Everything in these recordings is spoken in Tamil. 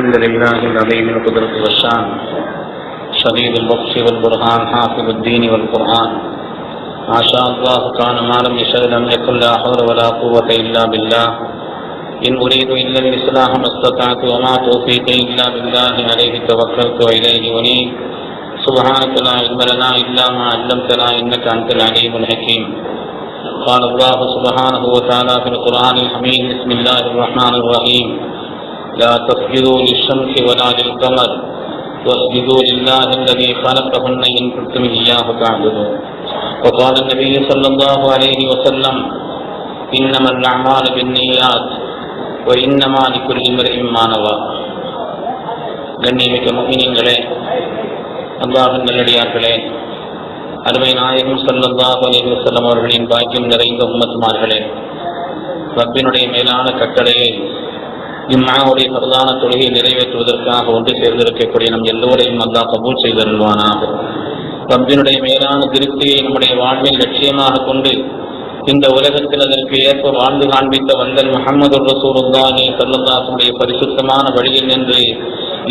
الحمد لله العظيم القدرة والشان شديد البطش والبرهان حافظ الدين والقرآن ما شاء الله كان ما لم يشأ لم يكن لا حول ولا قوة إلا بالله إن أريد إلا الإصلاح ما استطعت وما توفيقي إلا بالله عليه توكلت وإليه أنيب سبحانك لا علم لنا إلا ما علمتنا إنك أنت العليم الحكيم قال الله سبحانه وتعالى في القرآن الحميد بسم الله الرحمن الرحيم لا تسجدوا للشمس ولا للقمر واسجدوا لله الذي خلقهن إن كنتم إياه تعبدون وقال النبي صلى الله عليه وسلم إنما الأعمال بالنيات وإنما لكل امرئ ما نوى. கண்ணியமிக்க முஃமினீன்களே, அல்லாஹ்வின் நல்லடியார்களே, அருமை நாயகம் ஸல்லல்லாஹு அலைஹி வஸல்லம் அவர்களின் பாக்கியம் நிறைந்த உம்மத்துமார்களே, ரப்பினுடைய மேலான கட்டளையை இம்மாவுடைய பிரதான தொழுகையை நிறைவேற்றுவதற்காக ஒன்று சேர்ந்திருக்கக்கூடிய நம் எல்லோரையும் அல்லாஹ் கபூல் செய்தருள்வானாக. ரப்பினுடைய மேலான திருப்தியை நம்முடைய வாழ்வில் லட்சியமாக கொண்டு இந்த உலகத்தில் அதற்கு ஏற்ப வாழ்ந்து காண்பித்த வந்தல் முஹம்மது ரசூலுல்லாஹி ஸல்லல்லாஹு அலைஹி பரிசுத்தமான வழியில் நின்று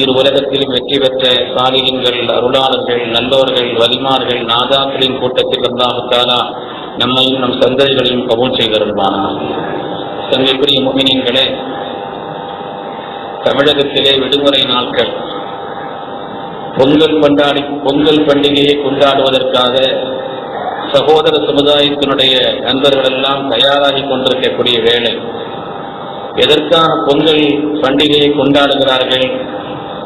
இரு உலகத்திலும் வெற்றி பெற்ற சாலிஹீன்கள், அருளாளர்கள், நல்லோர்கள், வலிமார்கள், நாதாக்களின் கூட்டத்தில் அல்லாஹ் தஆலா நம்மையும் நம் சந்ததிகளையும் கபூல் செய்தருள்வானாக. சங்கைக்குரிய முஃமினீன்களே, தமிழகத்திலே விடுமுறை நாட்கள் பொங்கல் பண்டிகையை கொண்டாடுவதற்காக சகோதர சமுதாயத்தினுடைய நண்பர்கள் எல்லாம் தயாராகி கொண்டிருக்கக்கூடிய வேளை, எதற்காக பொங்கல் பண்டிகையை கொண்டாடுகிறார்கள்,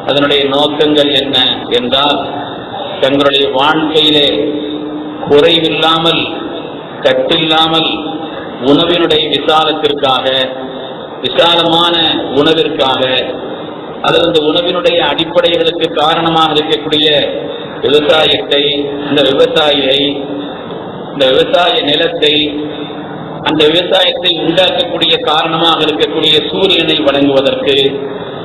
அதனுடைய நோக்கங்கள் என்ன என்றால், தங்களுடைய வாழ்க்கையிலே குறைவில்லாமல் கட்டில்லாமல் உணவினுடைய விசாலமான உணவிற்காக, அல்லது உணவினுடைய அடிப்படைகளுக்கு காரணமாக இருக்கக்கூடிய விவசாயத்தை, இந்த விவசாய நிலத்தை, அந்த விவசாயத்தை உண்டாக்கக்கூடிய காரணமாக இருக்கக்கூடிய சூரியனை வணங்குவதற்கு,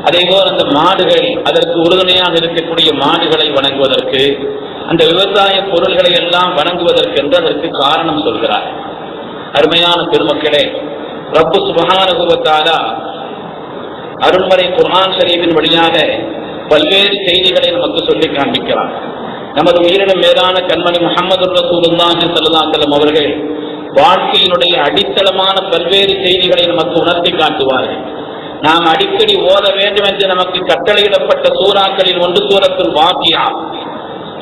அதேபோல் அந்த மாடுகள், அதற்கு உறுதுணையாக இருக்கக்கூடிய மாடுகளை வணங்குவதற்கு, அந்த விவசாய பொருள்களை எல்லாம் வணங்குவதற்கு என்று அதற்கு காரணம் சொல்கிறார். அருமையான பெருமக்களே, ரப்பு சுப்ஹானஹு வ தஆலா அருள்மறை குர்ஆன் ஷரீஃபின் வழியாக பல்வேறு செய்திகளை நமக்கு சொல்லி காண்பிக்கிறார். நமது உயிரினும் மேலான கண்மணி முஹம்மது ரசூலுல்லாஹி ஸல்லல்லாஹு அலைஹி வஸல்லம் அவர்கள் வாழ்க்கையினுடைய அடித்தளமான பல்வேறு செய்திகளை நமக்கு உணர்த்தி காட்டுவார்கள். நாம் அடிக்கடி ஓத வேண்டும் என்று நமக்கு கட்டளையிடப்பட்ட சூறாக்களில் ஒன்று சூரத்துல் வாக்கியா.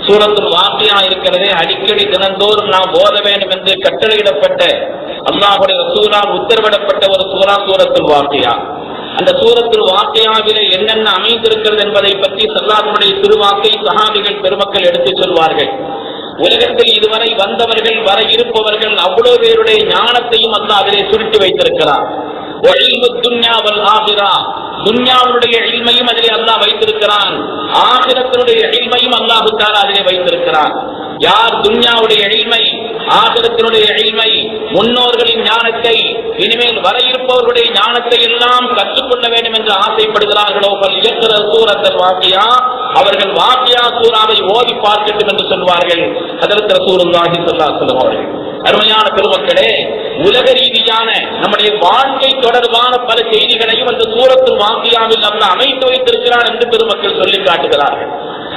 சூரத்துல் வாக்கியா இருக்கிறதே, அடிக்கடி தினந்தோறும் நாம் ஓத வேண்டும் என்று கட்டளையிடப்பட்ட, அல்லாஹ்வுடைய ரசூலால் உத்தரவிடப்பட்ட ஒரு சூரத்துல் வாக்கியா. அந்த சூரத்துல் வாக்கியாவிலே என்னென்ன அமைந்திருக்கிறது என்பதை பற்றி ஸல்லல்லாஹுடைய திருவாக்கை சஹாபிகள் பெருமக்கள் எடுத்துச் சொல்வார்கள். உலகத்தில் இதுவரை வந்தவர்கள், வர இருப்பவர்கள் அவ்வளவு பேருடைய ஞானத்தையும் அல்லாஹ் அதிலே சுருட்டி வைத்திருக்கிறார். துன்யாவுடைய இல்மையும் அதிலே அல்லாஹ் வைத்திருக்கிறான், ஆகிரத்தினுடைய இல்மையும் அல்லாஹ் தஆலா அதிலே வைத்திருக்கிறான். யார் துன்யாவுடைய இல்மை, ஆகிரத்தினுடைய இல்மை, முன்னோர்களின் ஞானத்தை, இனிமேல் வர இருப்பவர்களுடைய ஞானத்தை எல்லாம் கற்றுக்கொள்ள வேண்டும் என்று ஆசைப்படுகிறார்களோ சூரத்துல் வாக்கியா, அவர்கள் வாக்கியா சூராவை ஓதி பார்க்கட்டும் என்று சொல்வார்கள் ஹஜ்ரத் ரசூலுல்லாஹி ஸல்லல்லாஹு அலைஹி வஸல்லம் அவர்கள். அருமையான பெருமக்களே, உலக ரீதியான நம்முடைய வாழ்க்கை தொடர்பான பல செய்திகளையும் அந்த சூரத்துல் வாக்கியாவில் அல்லாஹ் அமைத்து வைத்திருக்கிறார் என்று பெருமக்கள் சொல்லி காட்டுகிறார்கள்.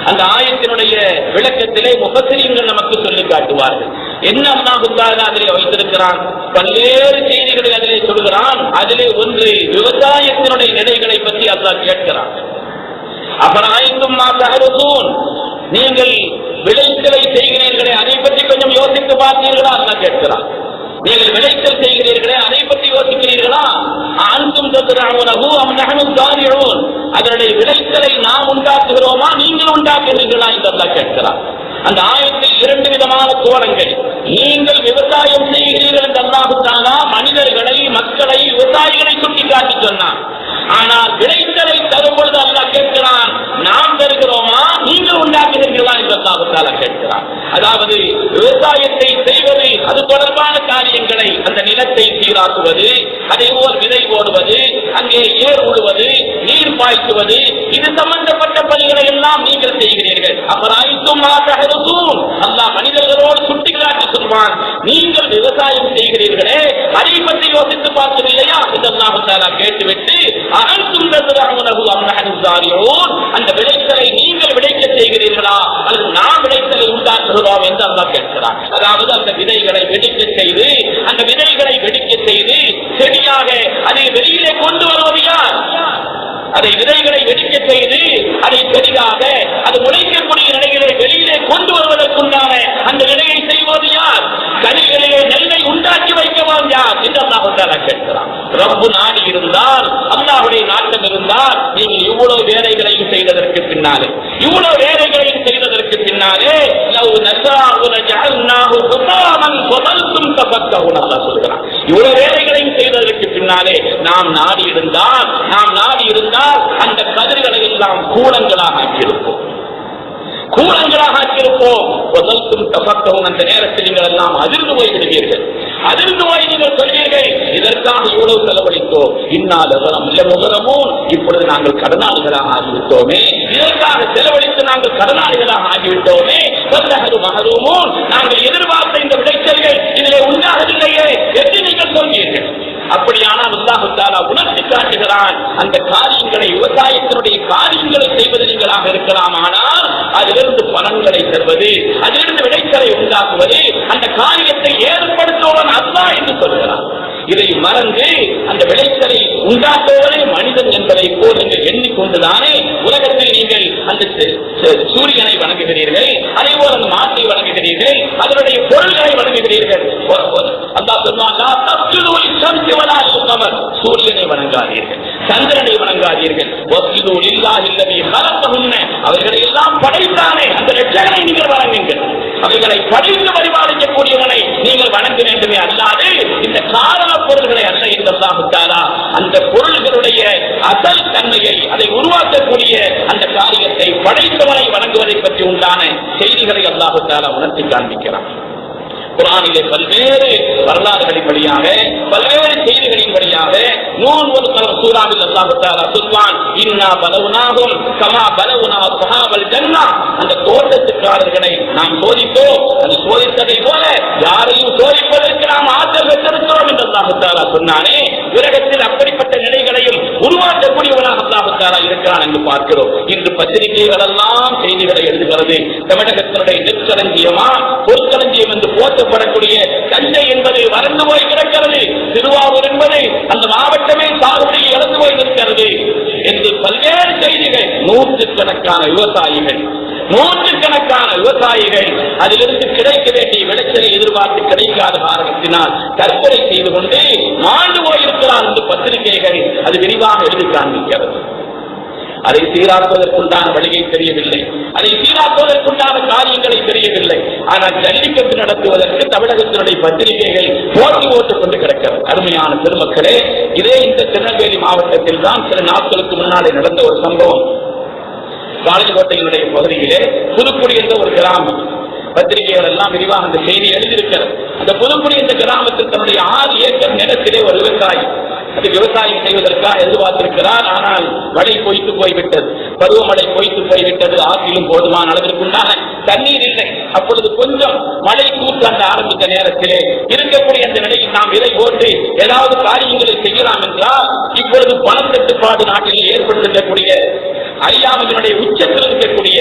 அந்த ஆயத்தினுடைய விளக்கத்திலே முஃபஸ்ஸிரீன்கள் நமக்கு சொல்லி காட்டுவார்கள். என்ன அல்லாஹ் தஆலா அதிலே வைத்திருக்கிறான், பல்வேறு செய்திகளை அதிலே சொல்கிறான். அதிலே ஒன்று விவசாயத்தினுடைய நிலைகளை பற்றி அல்லாஹ் கேட்கிறான். அஃபரஅய்தும் மா தஹ்ருஸூன், நீங்கள் விளைச்சலை செய்கிறீர்களே அதை பற்றி கொஞ்சம் யோசித்து பார்த்தீர்களா அல்லாஹ் கேட்கிறான். நீங்கள் விளைச்சல் செய்கிறீர்களே அதை பற்றி யோசிக்கிறீர்களா? அன்தும் தத்ரஊனஹு அம் நஹ்னு ஸாரிஊன், அதனுடைய விளைச்சலை நாம் உண்டாக்குகிறோமா நீங்கள் உண்டாக்குகிறீர்களா என்று அல்லாஹ் கேட்கிறான். அந்த ஆயத்தில் இரண்டு விதமான கோணங்கள். நீங்கள் விவசாயம் செய்கிறீர்கள் என்று அல்லாஹ் தஆலா மனிதர்களை, மக்களை, விவசாயிகளை சுட்டி காட்டி சொன்னான். ஆனால் விளைச்சலை தரும் பொழுது அல்லாஹ் கேட்கிறான், நாம் தருகிறோமா நீங்கள் உண்டாக்குகிறீர்களா என்று அல்லாஹ் தஆலா கேட்கிறான். அதாவது விவசாயத்தை செய்வது, அது தொடர்பான காரியங்களை, அந்த நிலத்தை சீராக்குவது, அதேபோல் விதை போடுவது, அங்கே ஏர் உழுவது, நீர் பாய்ச்சுவது, இது சம்பந்தப்பட்ட பணிகளை எல்லாம் நீங்கள் செய்கிறீர்கள். அஃபரஅய்தும் மா தஹ்ருஸூன், அல்லாஹ் மனிதர்களோடு சுட்டி காட்டி சொல்வான், நீங்கள் விவசாயம் செய்கிறீர்களே அதை பற்றி யோசித்து பார்க்கவில்லையா என்று அல்லாஹ் தஆலா கேட்டுவிட்டு அன்தும் அந்த விளைச்சலை நீங்கள் விளைக்க செய்கிறீர்களா அல்லது நாம் விளைச்சலை உண்டாக்குகிறோம் என்று அல்லாஹ் கேட்கிறார். அதாவது அந்த விதைகளை வெடிக்க செய்து அந்த விதைகளை வெடிக்க செய்து செடியாக அதை வெளியிலே கொண்டு வருவது யார்? அதை விதைகளை வெடிக்க செய்து அதை செடியாக அது முளைக்கக்கூடிய நிலையிலே வெளியிலே கொண்டு வருவதற்குண்டான அந்த விதையை செய்வது யார்? கனிகளிலே நெல்லை உண்டாக்கி வைக்கவும் யார் என்று அல்லாஹ் கேட்கிறார். ரப்பு நாடி இருந்தால், அல்லாஹ்வுடைய நாட்டம் இருந்தால், நீங்கள் இவ்வளவு வேலைகளையும் செய்ததற்கு பின்னாலே இவ்வளவு வேலைகளையும் செய்ததற்கு பின்னாலே இவ்வளவு வேலைகளையும் செய்ததற்கு பின்னாலே நாம் நாடி இருந்தால் அந்த கதிர்களை எல்லாம் கூலங்களாக ஆக்கியிருப்போம். அந்த நேரத்தில் நீங்கள் எல்லாம் அதிர்ந்து போய் விடுவீர்கள். அதிர்ந்து போய் நீங்கள் சொல்வீர்கள், இதற்காக இவ்வளவு செலவழித்தோம், இப்பொழுது நாங்கள் கடனாளிகளாக ஆகிவிட்டோமே, இதற்காக செலவழித்து நாங்கள் கடனாளிகளாக ஆகிவிட்டோமே, நாங்கள் எதிர்பார்த்த இந்த விளைச்சல்கள் இதிலே உண்டாகவில்லையே என்று நீங்கள் சொல்வீர்கள். அப்படியானால் அல்லாஹ் தஆலா உணர்த்தி காட்டுகிறான், அந்த காரியங்களை, விவசாயத்தினுடைய காரியங்களை செய்வது நீங்களாக இருக்கலாம், ஆனால் அதிலிருந்து பலன்களை தருவது, அதிலிருந்து விளைச்சலை உண்டாக்குவது, அந்த காரியத்தை ஏற்படுத்துவன் அல்லாஹ் என்று சொல்கிறான். இதை மறந்து அந்த விளைச்சலை உண்டாக்குவதே மனிதன் என்பதை போல் நீங்கள் எண்ணிக்கொண்டுதானே உலகத்தில் நீங்கள் அந்த சூரியனை வணங்குகிறீர்கள், அதே போல அந்த மாட்டை வணங்குகிறீர்கள், அதனுடைய பொருள்களை வணங்குகிறீர்கள். அல்லாஹ் சொன்னான், சூரியனை வணங்காதீர்கள், சந்திரனை வணங்காதீர்கள், அவர்களை எல்லாம் படைத்தானே அந்த ரட்சகனை நீங்கள் வணங்குங்கள், அவைகளை படைத்து பரிபாலிக்கக்கூடியவனை நீங்கள் வணங்க வேண்டுமே, அல்லாது இந்த காரண பொருள்களை அல்ல என்று அல்லாஹ் தஆலா அந்த பொருள்களுடைய அசல் தன்மையை, அதை உருவாக்கக்கூடிய அந்த காரியத்தை படைத்தவனை வணங்குவதை பற்றி உண்டான செய்திகளை அல்லாஹ் தஆலா உணர்த்தி காண்பிக்கிறான். குர்ஆனிலே பல்வேறு வரலாறுகளின் வழியாக, பல்வேறு செய்திகளின் வழியாக சூராவில் அல்லாஹ் தஆலா சொல்வான், இன்னா பலவுனாகும் கமா பலவுனா அஸ்ஹாபல் ஜன்னah, அந்த தோட்டத்துக்காரர்களை நாம் சோதித்தோம், அந்த சோதித்ததை போல யாரையும் சோதிப்பதற்கு நாம் ஆற்றல் பெற்றிருக்கிறோம் என்று அல்லாஹ் தஆலா சொன்னானே. உலகத்தில் அப்படிப்பட்ட நிலைகளையும் உருவாக்கக்கூடியவனாக அல்லாஹ் தஆலா இருக்கிறான் என்று பார்க்கிறோம். இன்று பத்திரிகைகள் எல்லாம் செய்திகளை எழுதுகிறது, தமிழகத்தினுடைய நெற்களஞ்சியமா பொற்களஞ்சியம் என்று போற்றப்படக்கூடிய தஞ்சை என்பது வறண்டு போய் கிடக்கிறது, திருவாரூர் என்பது அந்த மாவட்டமே சாகுபடியை இழந்து போய் இருக்கிறது என்று பல்வேறு செய்திகள். நூற்றுக்கணக்கான விவசாயிகள் அதிலிருந்து கிடைக்க வேண்டிய விளைச்சலை எதிர்பார்த்து கிடைக்காத காரணத்தினால் தற்கொலை செய்து கொண்டு மாண்டு போயிருக்கிறார் என்று பத்திரிகைகள் அது விரிவாக எழுதி காண்பிக்கிறது. அதை சீராக்குவதற்குண்டான வழியை தெரியவில்லை, அதை சீராக்குவதற்குண்டான காரியங்களை தெரியவில்லை. ஆனால் ஜல்லிக்கட்டு நடத்துவதற்கு தமிழகத்தினுடைய பத்திரிகைகள் போட்டி போட்டுக் கொண்டு கிடக்கிறது. அருமையான பெருமக்களே, இதே இந்த திருநெல்வேலி மாவட்டத்தில் தான் சில நாட்களுக்கு முன்னாலே நடந்த ஒரு சம்பவம். காலேஜ்கோட்டையினுடைய பகுதியிலே புதுக்குடி என்ற ஒரு கிராமம், பத்திரிகைகள் எல்லாம் விரிவாக அந்த செய்தி எழுதியிருக்கிறது. அந்த புதுக்குடி என்ற கிராமத்தில் தன்னுடைய 6 ஏக்கர் நிலத்திலே ஒரு விவசாயி அது விவசாயம் செய்வதற்காக எதிர்பார்த்திருக்கிறார். ஆனால் மழை பொய்த்து போய்விட்டது, பருவமழை பொய்த்து போய்விட்டது, ஆற்றிலும் போதுமான அளவிற்குண்டான தண்ணீர் இல்லை. அப்பொழுது கொஞ்சம் மழை கூட்டாண்ட ஆரம்பித்த நேரத்திலே இருக்கக்கூடிய அந்த நிலையில் நாம் இதை போட்டு ஏதாவது காரியங்களை செய்யலாம் என்றால், இப்பொழுது பணத்தட்டுப்பாடு நாட்டில் ஏற்பட்டிருக்கக்கூடிய அறியாமையினுடைய உச்சத்தில் இருக்கக்கூடிய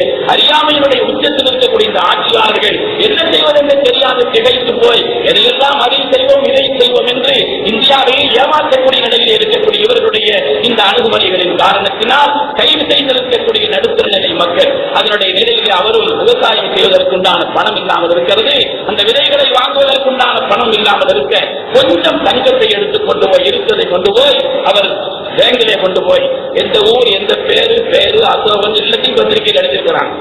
இந்த ஆட்சியாளர்கள் என்ன செய்வதென்று தெரியாது திகைத்து போய் எதையெல்லாம் அதை செய்வோம் இதை செய்வோம் என்று இந்தியாவை ஏமாற்றக்கூடிய நிலையில் இருக்கக்கூடிய இவர்களுடைய இந்த அணுகுமுறைகளின் காரணத்தினால் கைது செய்திருக்கக்கூடிய நடுத்தர நிலை மக்கள் அதனுடைய நிலையில் அவரும் விவசாயம் செய்வதற்குண்டான பணம் இல்லாமல் இருக்கிறது, அந்த விதைகளை வாங்குவதற்குண்டான பணம் இல்லாமல் இருக்க கொஞ்சம் தங்கத்தை எடுத்துக் கொண்டு போய் இருந்ததை கொண்டு போய் அவர் பேங்கிலே கொண்டு போய் எந்த ஊர் எந்த பேரு அசோகன் எல்லாத்தையும் பத்திரிகையில் எழுதியிருக்கிறாங்க.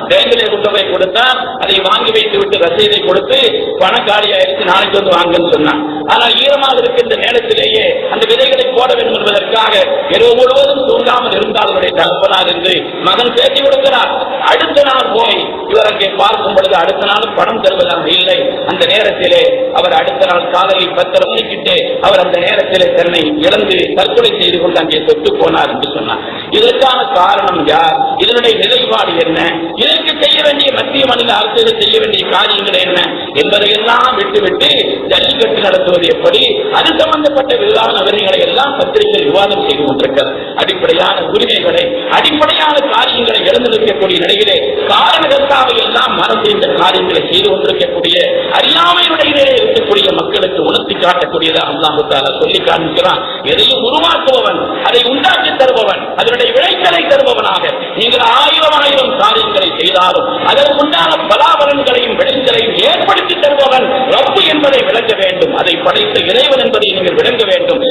பேங்கிலே கொண்டு போய் கொடுத்தார், அதை வாங்கி வைத்து விட்டு ரசீதை கொடுத்து பணக்காரியாயிருக்கு, நாளைக்கு வந்து வாங்கன்னு சொன்னான். ஆனால் ஈரமாக இருக்கின்ற நேரத்திலேயே அந்த விதைகளை போட வேண்டும் என்பதற்காக இரவு முழுவதும் தூங்காமல் இருந்தால் அவருடைய தகப்பனார் என்று மகன் பேட்டி கொடுக்கிறார். அடுத்த நாள் போய் இவர் அங்கே பார்க்கும் பொழுது அடுத்த நாள் பணம் தருவதாக இல்லை. அந்த நேரத்திலே அவர் அடுத்த நாள் காலையில் 10:30 மணிக்கிட்டே அவர் அந்த நேரத்திலே தன்னை இழந்து தற்கொலை செய்து கொண்டு அங்கே தொட்டு போனார் என்று சொன்னார். இதற்கான காரணம் யார்? இதனுடைய நிலைப்பாடு என்ன? இதற்கு செய்ய வேண்டிய மத்திய மாநில அரசுகள் செய்ய வேண்டிய காரியங்கள் என்ன என்பதையெல்லாம் விட்டுவிட்டு ஜல்லிக்கட்டு நடத்துவது எப்படி, அது சம்பந்தப்பட்ட விவரங்களை எல்லாம் பத்திரிகை விவாதம் செய்து கொண்டிருக்கிறது. அடிப்படையான உரிமைகளை, அடிப்படையான காரியங்களை இழந்திருக்கக்கூடிய நிலையிலே காரணகர்த்தாவை எல்லாம் மறந்து இந்த காரியங்களை செய்து கொண்டிருக்கக்கூடிய அறியாமையுடைய இருக்கக்கூடிய மக்களுக்கு உணர்த்தி காட்டக்கூடியதாக அல்லாஹ் தஆலா சொல்லி காண்பிக்கிறான். எதையும் உருவாக்குபவன், அதை உண்டாக்கி தருபவன், அதனுடைய விளைச்சலை தருபவனாக நீங்கள் ஆயிரம் காரியங்களை செய்தாலும் அதற்குண்டான பலாபலன்களையும் விளைச்சலையும் ஏற்படுத்தி தருபவன் ரப்பு என்பதை விளங்க வேண்டும். அதை படைத்த இறைவன் என்பதை நீங்கள் விளங்க வேண்டும்.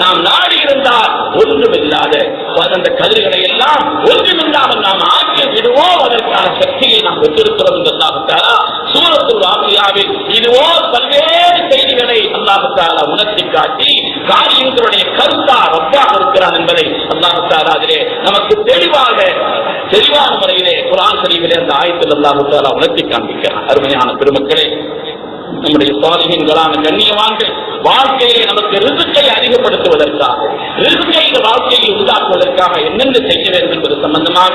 நாம் நாடி இருந்தால் ஒன்றுமில்லாத அந்த கதிர்களை எல்லாம் ஒன்றுமில்லாமல் நாம் ஆக்கி விடுவோம். அதற்கான சக்தியை நாம் பெற்றிருக்கிறோம் என்று அல்லாஹ் தஆலா சூரத்துல் வாக்கியாவில் இதுவோ பல்வேறு செய்திகளை அல்லாஹ் தஆலா உணர்த்தி காட்டி காரியங்களுடைய கருத்தா ரப்பாக இருக்கிறான் என்பதை அல்லாஹ் தஆலா அதிலே நமக்கு தெளிவான முறையிலே குர்ஆன் ஷரீஃபிலே அந்த ஆயத்தில் அல்லாஹ் தஆலா உணர்த்தி காண்பிக்கிறான். அருமையான பெருமக்களே, நம்முடைய சாலிஹீன்களான கண்ணியவான்கள் வாழ்க்கையிலே நமக்கு ரிஸ்கை அதிகப்படுத்துவதற்காக, ரிஸ்கை இந்த வாழ்க்கையை உண்டாக்குவதற்காக என்னென்ன செய்ய வேண்டும் என்பது சம்பந்தமாக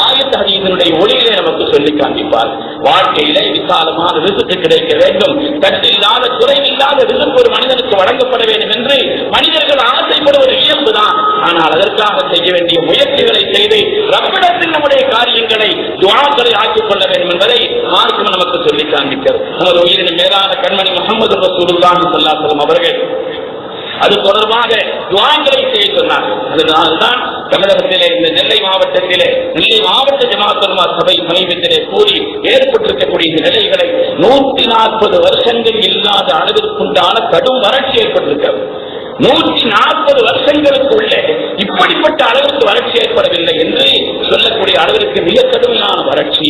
ஆயத் ஹதீஸினுடைய ஒளியிலே நமக்கு சொல்லி காண்பிப்பார். வாழ்க்கையிலே விசாலமான ரிஸ்க் கிடைக்க வேண்டும், தட்டில்லாத குறைவில்லாத ரிஸ்க் ஒரு மனிதனுக்கு வழங்கப்பட வேண்டும் என்று மனிதர்கள் ஆசைப்படுவது இயல்புதான். ஆனால் அதற்காக செய்ய வேண்டிய முயற்சிகளை செய்து ரப்பிடத்தில் நம்முடைய காரியங்களை துஆக்களை ஆக்கிக் கொள்ள வேண்டும் என்பதை மார்க்கம் நமக்கு சொல்லி காண்பிக்கிறது. நமது உயிரின் மேலான கண்மணி முஹம்மது ரசூலுல்லாஹி ஸல்லல்லாஹு அலைஹி வஸல்லம் அவர்கள் அது தொடர்பாக துஆக்களை செய்ய சொன்னார்கள். அதனால்தான் தமிழகத்திலே இந்த நெல்லை மாவட்ட ஜமாஅத் உலமா சபை சமீபத்திலே கூறி ஏற்பட்டிருக்கக்கூடிய இந்த நிலைகளை 140 வருஷங்கள் இல்லாத அளவிற்குண்டான கடும் வறட்சி ஏற்பட்டிருக்கிறது. 140 வருஷங்களுக்குள்ளே இப்படிப்பட்ட அளவிற்கு வறட்சி ஏற்படவில்லை என்று சொல்லக்கூடிய அளவிற்கு மிக கடுமையான வறட்சி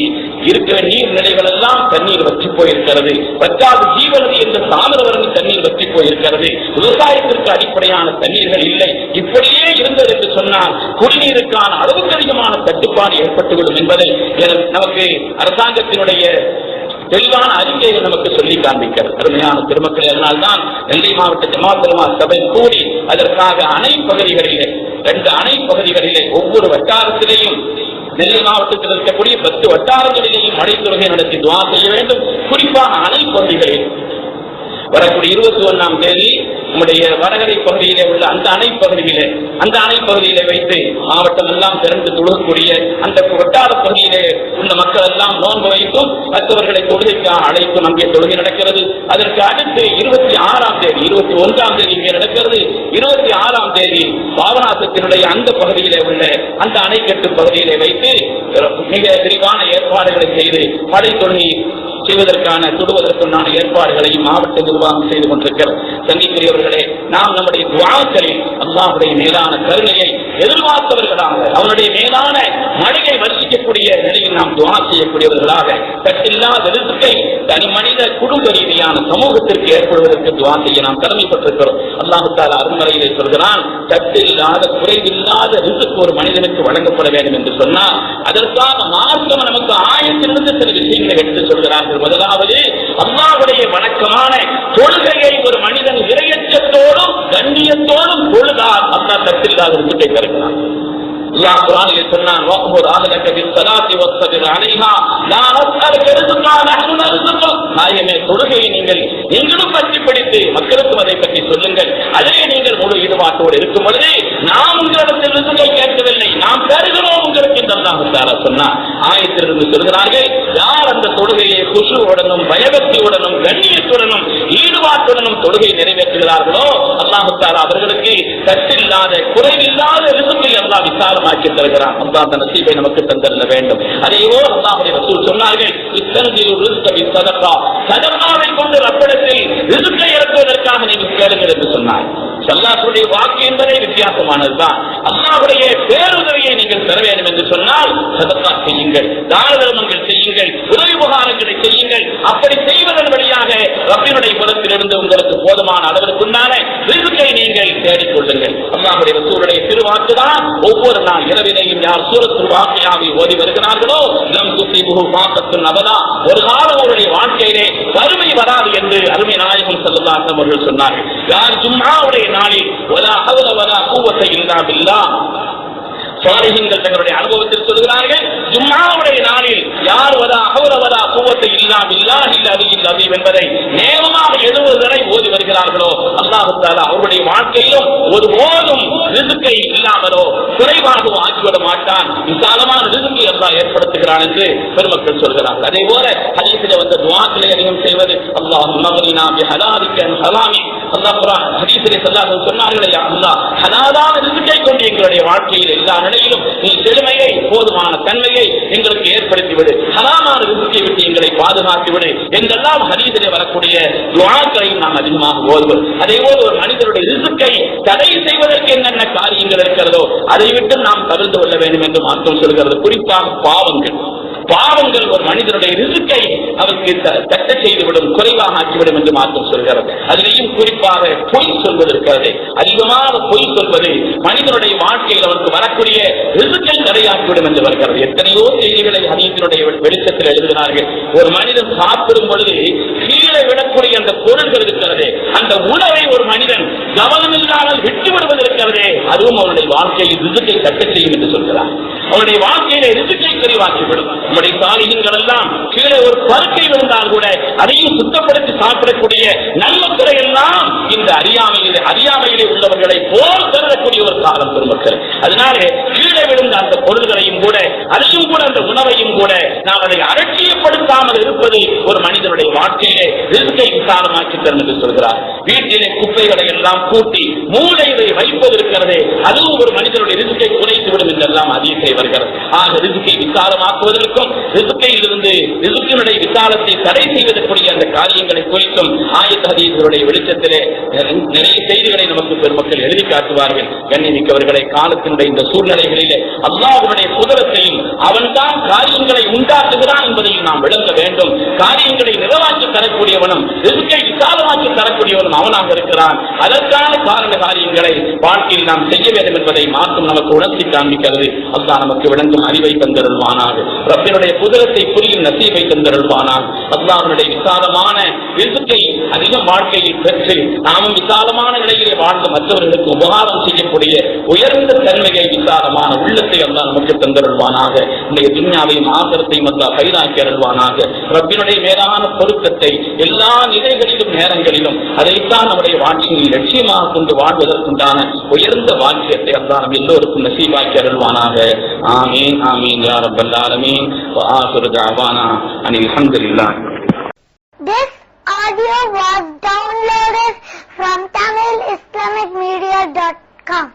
இருக்கிற நீர்நிலைகள் எல்லாம் தண்ணீர் வற்றி போயிருக்கிறது. பத்தாவது ஜீவநதி என்ற தாமிரவரணி தண்ணீர் வற்றி போயிருக்கிறது. விவசாயத்திற்கு அடிப்படையான தண்ணீர்கள் இல்லை. இப்படியே இருந்தது என்று சொன்னால் குடிநீருக்கான அளவுக்கு அதிகமான தட்டுப்பாடு ஏற்பட்டுவிடும் என்பதை நமக்கு அரசாங்கத்தினுடைய தெளிவான அறிக்கைகள் நமக்கு சொல்லி காண்பிக்கிறது. அருமையான திருமக்கள், அதனால்தான் நெல்லை மாவட்ட ஜமாஅத் உலமா சபை கூடி அதற்காக அணை பகுதிகளிலே 2 அணை பகுதிகளிலே ஒவ்வொரு வட்டாரத்திலேயும் நெல்லை மாவட்டத்தில் இருக்கக்கூடிய 10 வட்டாரங்களிலேயும் மழை தொழுகை நடத்தி துஆ செய்ய வேண்டும். குறிப்பாக அணை பகுதிகளில் வரக்கூடிய 21ஆம் தேதி நம்முடைய வடகரை பகுதியிலே உள்ள அந்த அணை பகுதியிலே வைத்து மாவட்டம் எல்லாம் திறந்து தொழுகக்கூடிய அந்த வட்டார பகுதியிலே உள்ள மக்கள் எல்லாம் நோன்பு வைத்தும் மற்றவர்களை தொழுகைக்காக அழைத்தும் அங்கே தொழுகை நடக்கிறது. அதற்கு அடுத்து 26ஆம் தேதி 21ஆம் தேதி இங்கே நடக்கிறது. 26ஆம் தேதி பாவநாசத்தினுடைய அந்த பகுதியிலே உள்ள அந்த அணைக்கட்டு பகுதியிலே வைத்து மிக விரிவான ஏற்பாடுகளை செய்து மழை தொழுகை செய்வதற்கான தொடுவதற்குண்டான ஏற்பாடுகளையும் மாவட்ட நிர்வாகம் செய்து கொண்டிருக்கிறது. சந்திக்குரியவர்களே, நாம் நம்முடைய துஆக்களில் அல்லாஹ்வுடைய மேலான கருணையை எதிர்பார்த்தவர்களாக, அவனுடைய மேலான மழையை வர்ஷிக்கக்கூடிய நிலையில் நாம் துஆ செய்யக்கூடியவர்களாக, தட்டில்லாத ரிஸ்கை தனி மனித குடும்ப ரீதியான சமூகத்திற்கு ஏற்படுவதற்கு துஆ செய்ய நாம் கடமைப்பட்டிருக்கிறோம். அல்லாஹ் தஆலா அருள்மறையிலே சொல்கிறான், தட்டில்லாத குறைவில்லாத ரிஸ்க் ஒரு மனிதனுக்கு வழங்கப்பட வேண்டும் என்று சொன்னால் அதற்காக மார்க்கம் நமக்கு ஆயத்திலிருந்து சில விஷயங்களை எடுத்து சொல்கிறார்கள். முதலாவது, அல்லாஹ்வுடைய வணக்கமான தொழுகையை ஒரு மனிதன் இறையச்சத்தோடும் கண்ணியத்தோடும் தொழுதால் அல்லாஹ் தட்டில்லாத ரிஸ்கை தருகிறான். அல்லாஹ் குர்ஆனிலே சொன்னான், வஅ்முர் அஹ்லக பிஸ்ஸலாத்தி வஸ்ஸபிர் அலைஹா லா நஸ்அலுக ரிஸ்கா நஹ்னு நர்ஸுகு. நாயமே, தொழுகையை நீங்களும் பற்றி படித்து மக்களுக்கும் அதை பற்றி சொல்லுங்கள். அதிலே நீங்கள் முழு ஈடுபாட்டோடு இருக்கும் பொழுது நாம் உங்களிடத்தில் ரிஸ்கை கேட்கவில்லை, நாம் தருகிறோம் உங்களுக்கு என்று அல்லாஹ் தஆலா சொன்னார். ஆயத்திலிருந்து சொல்கிறார்கள், யார் அந்த தொழுகையை குஷூவுடனும் பயபக்தியுடனும் கண்ணியத்துடனும் ஈடுபாட்டுடனும் தொழுகை நிறைவேற்றுகிறார்களோ அல்லாஹ் தஆலா அவர்களுக்கு தட்டில்லாத குறைவில்லாத ரிஸ்கை அல்லாஹ் விசாலமாக்கி தருகிறான். அல்லாஹ் அந்த நசீபை நமக்கு தந்தல்ல வேண்டும். அதையோ அல்லாஹ்வுடைய ரசூல் சொன்னார்கள், இஸ்தன்ஜிலு ரிஸ்க பிஸ்ஸதகா, சதகாவை கொண்டு ரப்பிடத்தில் ரிஸ்கை இறக்குவதற்காக நீங்கள் கேளுங்கள் என்று சொன்னார். அல்லாஹ்வுடைய வாக்கு என்பதே வித்தியாசமானதுதான். அல்லாஹ்வுடைய பேருதவியை நீங்கள் பெற வேண்டும் என்று சொன்னால் சதகா செய்யுங்கள், தான தர்மங்கள் செய்யுங்கள், உதவி உபகாரங்களை செய்யுங்கள். அப்படி செய்வதன் வழியாக ரப்பினுடைய புறத்திலிருந்து உங்களுக்கு போதுமான அளவிற்குண்டான ரிஸ்கை நீங்கள் தேடிக்கொள்ளுங்கள். அல்லாஹ்வுடைய ரசூலுடைய திருவாக்குதான் ஒவ்வொரு நாள் இரவிலேயும் யார் சூரத்துல் வாக்கியாவை ஓதி வருகிறார்களோ லம் துஸீபுஹு ஃபாக்கத்துன் அபதா, ஒரு காலம் அவருடைய வாழ்க்கையிலே வறுமை வராது என்று அருமை நாயகம் ஸல்லல்லாஹு அலைஹி வஸல்லம் அவர்கள் சொன்னார்கள். யார் ஜும்ஆவுடைய நாளில் வலா ஹவ்ல வலா குவத்த இல்லா பில்லாஹ் சாலிஹீன்கள் தங்களுடைய அனுபவத்தில் சொல்கிறார்கள், ஜும்மாவுடைய நாளில் யார் வதா ஹவுல வதா குவத்த இல்லா பில்லாஹி அல்-அலிய்யில் அஸீம் என்பதை நேரமாக 70 தடவை ஓதி வருகிறார்களோ அல்லாஹ் தஆலா அவருடைய வாழ்க்கையிலும் ஒரு ஓதும் ரிஸ்கை இல்லாமலோ குறைவாகவோ ஆக்கிவிட மாட்டான். விசாலமான ரிஸ்கை அல்லாஹ் ஏற்படுத்துகிறான் என்று பெருமக்கள் சொல்கிறார்கள். அதே போல ஹதீஸிலே வந்த துஆக்களை அதிகம் செய்வது, அல்லாஹும்ம அக்னினா பிஹலாலிக அன் ஹராமிக். அல்லாஹ் குர்ஆன் ஹதீஸிலே சொன்னார்களே, யா அல்லாஹ் ஹலாலான ரிஸ்கை கொண்டு எங்களுடைய வாழ்க்கையில் எல்லா நிலையிலும் நீ செழுமையை போதுமான தன்மையை எங்களுக்கு ஏற்படுத்தி விடு, ஹராமான ரிஸ்கை விட்டு எங்களை பாதுகாத்து விடு என்றெல்லாம் ஹதீஸிலே வரக்கூடிய துஆக்களையும் நாம் அதிகமாக ஓதுவோம். அதே போல ஒரு மனிதனுடைய ரிஸ்கை தடை செய்வதற்கு என்னென்ன காரியங்கள் இருக்கிறதோ அதை விட்டு நாம் தவிர்த்து கொள்ள வேண்டும் என்று மார்க்கம் சொல்கிறது. குறிப்பாக பாவங்கள் ஒரு மனிதனுடைய ரிஸ்கை அவருக்கு தட்ட செய்துவிடும், குறைவாக ஆக்கிவிடும் என்று மார்க்கம் சொல்கிறது. அதிலேயும் குறிப்பாக பொய் சொல்வது இருக்கிறது. அதிகமாக பொய் சொல்வது மனிதனுடைய வாழ்க்கையில் அவருக்கு வரக்கூடிய ரிஸ்கை தடையாக்கிவிடும் என்று வருகிறது. எத்தனையோ செய்திகளை ஹதீஸினுடைய வெளிச்சத்தில் எழுதுகிறார்கள். ஒரு மனிதன் சாப்பிடும் பொழுது கீழே விடக்கூடிய அந்த பொருள்கள் இருக்கிறது, அந்த உணவை ஒரு மனிதன் கவனமில்லாமல் விட்டு விடுவது இருக்கிறதே, அதுவும் அவனுடைய வாழ்க்கையில் ரிஸ்கை தட்ட செய்யும் என்று சொல்கிறார். அவனுடைய வாழ்க்கையில ரிஸ்கை குறைவாக்கிவிடும். நம்முடைய சாலிஹீன்கள் எல்லாம் கீழே ஒரு பருக்கை விழுந்தால் கூட அதையும் சுத்தப்படுத்தி சாப்பிடக்கூடிய நல்ல எல்லாம் இந்த அறியாமையிலே உள்ளவர்களை போல் கருதக்கூடிய ஒரு காலம் பெருமக்கள். அதனால கீழே விழுந்த அந்த பொருள்களையும் கூட அதையும் கூட அந்த உணவையும் கூட நாம் அதை அலட்சியப்படுத்தாமல் இருப்பது ஒரு மனிதனுடைய வாழ்க்கையிலே ரிஸ்கை விசாலமாக்கி தரும் என்று சொல்கிறார். வீட்டிலே குப்பைகளை எல்லாம் கூட்டி மூளையை வைப்பது இருக்கிறதே, அதுவும் ஒரு மனிதனுடைய ரிஸ்கை குறைத்துவிடும் என்றெல்லாம் அதிகத்தை வருகிறது. ஆக ரிஸ்கை விசாலமாக்குவதற்கும் ரிஸ்கையிலிருந்து ரிஸ்கினுடைய விசாலத்தை தடை செய்வதற்குரிய அந்த காரியங்களை குறித்தும் ஆயத் ஹதீஸுடைய வெளிச்சத்திலே நிறைய செய்திகளை நமக்கு பெருமக்கள் எழுதி காட்டுவார்கள். கண்ணியமிக்கவர்களை, காலத்தினுடைய இந்த சூழ்நிலைகளிலே அல்லாஹ்வுடைய குதிரத்தையும் அவன்தான் காரியங்களை உண்டாக்குகிறான் என்பதையும் நாம் விளங்க வேண்டும். காரியங்களை நிறைவாக்கி தரக்கூடியவனும் ரிஸ்கை விசாலமாக்கி தரக்கூடியவனும் அவனாக இருக்கிறான். அதற்கான காரண காரியங்களை வாழ்க்கையில் நாம் செய்ய வேண்டும் என்பதை மாற்றம் நமக்கு உணர்த்தி காண்பிக்கிறது. அல்லாஹ் நமக்கு விளங்கும் அறிவை தந்தருள்வானாக, ரப்பினுடைய குதிரத்தை புரியும் நசீபை தந்தருள்வானாக. அல்லாஹ்வுடைய விசாலமான ரிஸ்கை அதிகம் வாழ்க்கையில் பெற்று நாமும் விசாலமான நிலையிலே வாழ்ந்து மற்றவர்களுக்கு உபகாரம் செய்யக்கூடிய உயர்ந்த தன்மையை, விசாலமான உள்ளத்தை அல்லாஹ் நமக்கு தந்தருள்வானாக. நம்முடைய துன்யாவையும் ஆகிரத்தையும் அல்லாஹ் கைதாக்கி அருள்வானாக. ரப்பினுடைய மேலான பொருத்தத்தை எல்லா நிலைகளிலும் நேரங்களிலும் அதைத்தான் நம்முடைய வாழ்க்கையில் லட்சியமாக கொண்டு வாழ்வதற்குண்டான உயர்ந்த வாக்கியத்தை அல்லாஹ் நம் எல்லோருக்கும் நசீபாக்கி அருள்வானாக. ஆமீன் ஆமீன் யா ரப்பல் ஆலமீன். வ ஆகிரு தஅவானா Anil ஹம்துலில்லாஹ். This audio was downloaded from tamilbayan.com.